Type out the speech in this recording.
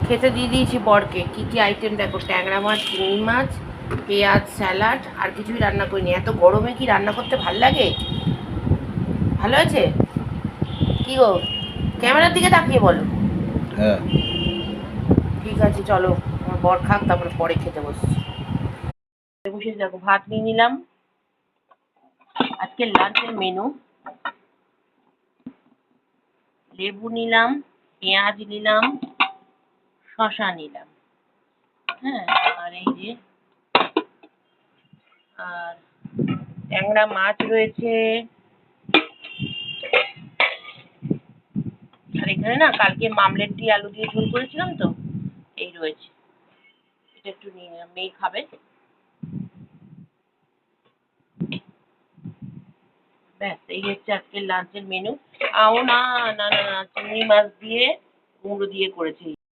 খেতে দিয়ে দিয়েছি বরকে। কি কি আইটেম দেখো, ট্যাংরা মাছ, চিংড়ি মাছ, পেঁয়াজ, স্যালাড, আর কিছুই রান্না করিনি। এত গরমে কি রান্না করতে ভাল লাগে? ভালো আছে? কি গো, ক্যামেরার দিকে তাকিয়ে বলো। হ্যাঁ। ঠিক আছে চলো, আমার বর খাক, তারপরে পরে খেতে বসছি। বসে দেখো, ভাত নিয়ে নিলাম। আজকে লাঞ্চের মেনু, লেবু নিলাম, পেঁয়াজ নিলাম, শশা নিলাম, হ্যাঁ, আর এই যে আর ট্যাংরা মাছ রয়েছে। আর এখানে না কালকে মামলেট দিয়ে আলু দিয়ে ঝোল করেছিলাম তো, এই রয়েছে। এটা একটু নিয়ে নিলাম, মেয়ে খাবে। ব্যাস, এই হচ্ছে আজকের লাঞ্চের মেনু। না না না না, চিংড়ি মাছ দিয়ে কুমড়ো দিয়ে করেছি।